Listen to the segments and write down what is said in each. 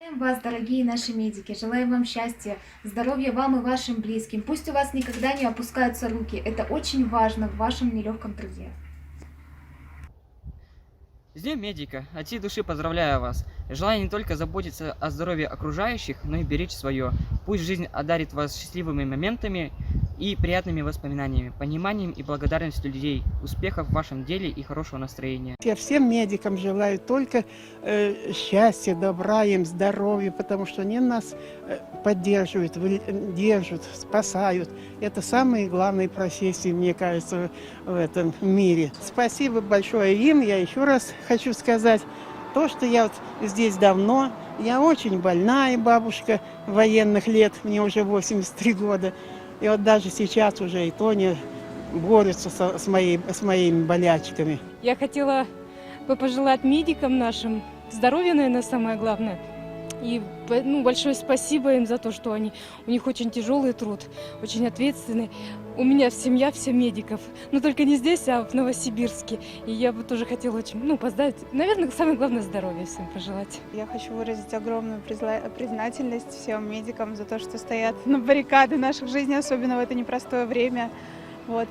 Желаем вас, дорогие наши медики, желаем вам счастья, здоровья вам и вашим близким. Пусть у вас никогда не опускаются руки. Это очень важно в вашем нелегком труде. С Днем медика! От всей души поздравляю вас! Желаю не только заботиться о здоровье окружающих, но и беречь свое. Пусть жизнь одарит вас счастливыми моментами и приятными воспоминаниями, пониманием и благодарностью людей, успехов в вашем деле и хорошего настроения. Я всем медикам желаю только счастья, добра им, здоровья, потому что они нас поддерживают, держат, спасают. Это самые главные профессии, мне кажется, в этом мире. Спасибо большое им. Я еще раз хочу сказать, то, что я вот здесь давно, я очень больная бабушка военных лет, мне уже 83 года. И вот даже сейчас уже и Тоня борются с моими болячками. Я хотела бы пожелать медикам нашим здоровья, наверное, самое главное. И большое спасибо им за то, что у них очень тяжелый труд, очень ответственный. У меня семья вся медиков, но только не здесь, а в Новосибирске. И я бы тоже хотела очень поздравить. Наверное, самое главное здоровья всем пожелать. Я хочу выразить огромную признательность всем медикам за то, что стоят на баррикады наших жизней, особенно в это непростое время.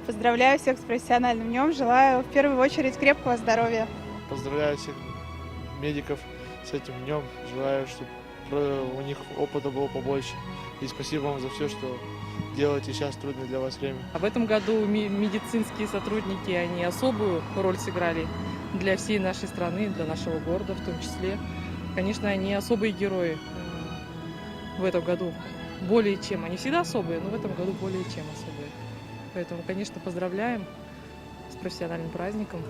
Поздравляю всех с профессиональным днем, желаю в первую очередь крепкого здоровья. Поздравляю всех медиков с этим днем, желаю, чтобы у них опыта было побольше. И спасибо вам за все, что делаете сейчас трудное для вас время. В этом году медицинские сотрудники, они особую роль сыграли для всей нашей страны, для нашего города в том числе. Конечно, они особые герои в этом году. Более чем. Они всегда особые, но в этом году более чем особые. Поэтому, конечно, поздравляем с профессиональным праздником,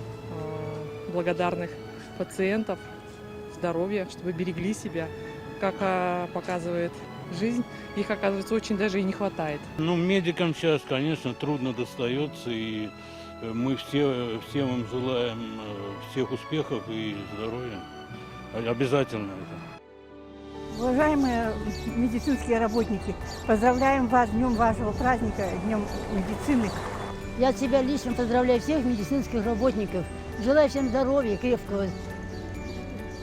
благодарных пациентов, здоровья, чтобы берегли себя. Как показывает жизнь, их, оказывается, очень даже и не хватает. Медикам сейчас, конечно, трудно достается, и мы всем им желаем всех успехов и здоровья. Обязательно это. Уважаемые медицинские работники, поздравляем вас с днем вашего праздника, днем медицины. Я от себя лично поздравляю всех медицинских работников. Желаю всем здоровья, крепкого,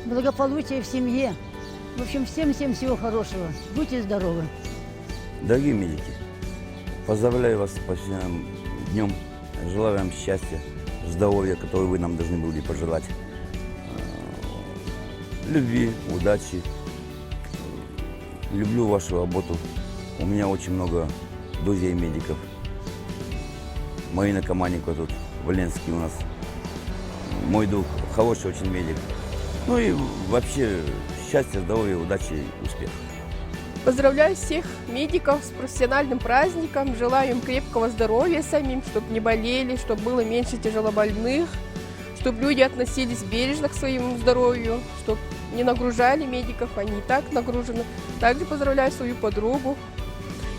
благополучия в семье. В общем, всем всего хорошего. Будьте здоровы. Дорогие медики, поздравляю вас с профессиональным днем. Желаю вам счастья, здоровья, которое вы нам должны были пожелать. Любви, удачи. Люблю вашу работу. У меня очень много друзей-медиков. Марина Каманникова тут, Валенский у нас. Мой друг, хороший очень медик. И вообще счастья, здоровья, удачи и успехов. Поздравляю всех медиков с профессиональным праздником. Желаю им крепкого здоровья самим, чтобы не болели, чтобы было меньше тяжелобольных, чтобы люди относились бережно к своему здоровью, чтобы не нагружали медиков, они и так нагружены. Также поздравляю свою подругу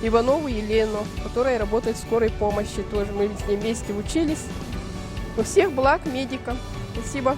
Иванову Елену, которая работает в скорой помощи. Тоже мы с ней вместе учились. Всех благ медикам. Спасибо.